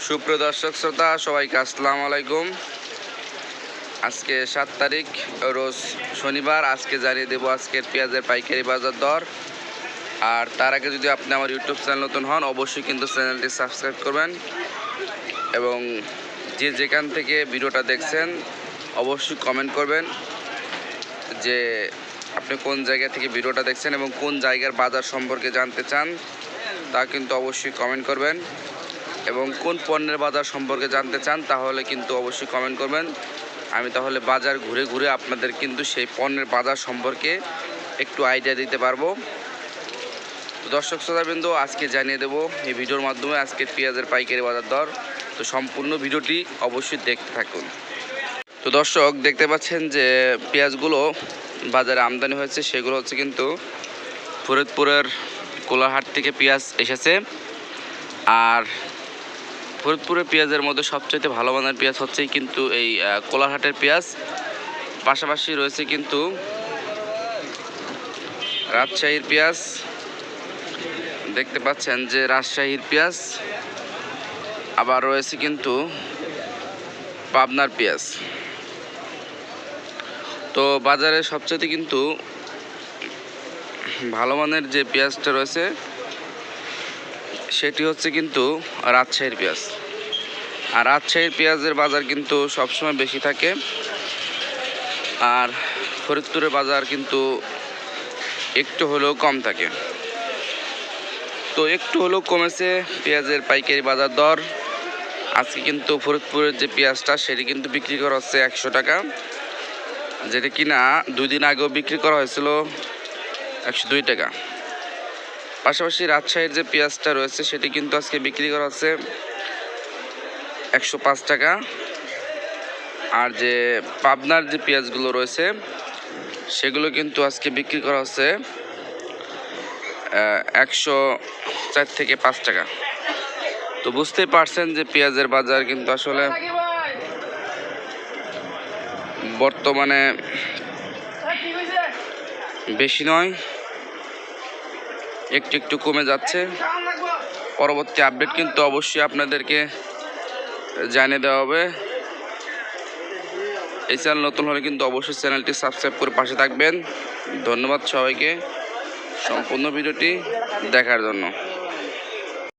সুপ্রিয় দর্শক শ্রোতা সবাইকে আসসালামু আলাইকুম। আজকে 7 তারিখ রোজ শনিবার। আজকে জানিয়ে দেবো আজকের পেঁয়াজের পাইকারি বাজার দর। আর তার আগে যদি আপনি আমার ইউটিউব চ্যানেল নতুন হন অবশ্যই কিন্তু চ্যানেলটি সাবস্ক্রাইব করবেন এবং যে যেখান থেকে ভিডিওটা দেখছেন অবশ্যই কমেন্ট করবেন যে আপনি কোন জায়গা থেকে ভিডিওটা দেখছেন এবং কোন জায়গার বাজার সম্পর্কে জানতে চান তা কিন্তু অবশ্যই কমেন্ট করবেন এবং কোন পণ্যের বাজার সম্পর্কে জানতে চান তাহলে কিন্তু অবশ্যই কমেন্ট করবেন। আমি তাহলে বাজার ঘুরে ঘুরে আপনাদের কিন্তু সেই পণ্যের বাজার সম্পর্কে একটু আইডিয়া দিতে পারবো। তো দর্শক শ্রোতাবৃন্দ, আজকে জানিয়ে দেবো এই ভিডিওর মাধ্যমে আজকের পেঁয়াজের পাইকারি বাজার দর। তো সম্পূর্ণ ভিডিওটি অবশ্যই দেখতে থাকুন। তো দর্শক দেখতে পাচ্ছেন যে পেঁয়াজগুলো বাজারে আমদানি হয়েছে সেগুলো হচ্ছে কিন্তু ফরিদপুরের কোলাহাট থেকে পেঁয়াজ এসেছে। আর ফরিদপুরের পেঁয়াজের মধ্যে সবচেয়ে ভালো মানের পেঁয়াজ হচ্ছে কিন্তু এই কোলাহাটের পেঁয়াজ। পাশাপাশি রয়েছে কিন্তু রাজশাহীর পেঁয়াজ, দেখতে পাচ্ছেন যে রাজশাহীর পেঁয়াজ, আবার রয়েছে কিন্তু পাবনার পেঁয়াজ। তো বাজারে সবচেয়ে কিন্তু ভালো মানের যে পেঁয়াজটা রয়েছে সেটি হচ্ছে কিন্তু রাজশাহীর পেঁয়াজ। আর রাজশাহীর পেঁয়াজের বাজার কিন্তু সবসময় বেশি থাকে, আর ফরিদপুরের বাজার কিন্তু একটু হলেও কম থাকে। তো একটু হলেও কমেছে পেঁয়াজের পাইকারি বাজার দর। আজকে কিন্তু ফরিদপুরের যে পেঁয়াজটা সেটি কিন্তু বিক্রি করা হচ্ছে 100 টাকা, যেটা কিনা 2 দিন আগেও বিক্রি করা হয়েছিল 102 টাকা। পাশাপাশি রাজশাহীর যে পেঁয়াজটা রয়েছে সেটি কিন্তু আজকে বিক্রি করা হচ্ছে 105 টাকা। আর যে পাবনার যে পেঁয়াজগুলো রয়েছে সেগুলো কিন্তু আজকে বিক্রি করা হচ্ছে 104 থেকে 5 টাকা। তো বুঝতেই পারছেন যে পেঁয়াজের বাজার কিন্তু আসলে বর্তমানে বেশি নয়, একটু একটু কমে যাচ্ছে। পরবর্তী আপডেট কিন্তু অবশ্যই আপনাদেরকে জানিয়ে দেওয়া হবে। এই চ্যানেল নতুন হলে কিন্তু অবশ্যই চ্যানেলটি সাবস্ক্রাইব করে পাশে থাকবেন। ধন্যবাদ সবাইকে সম্পূর্ণ ভিডিওটি দেখার জন্য।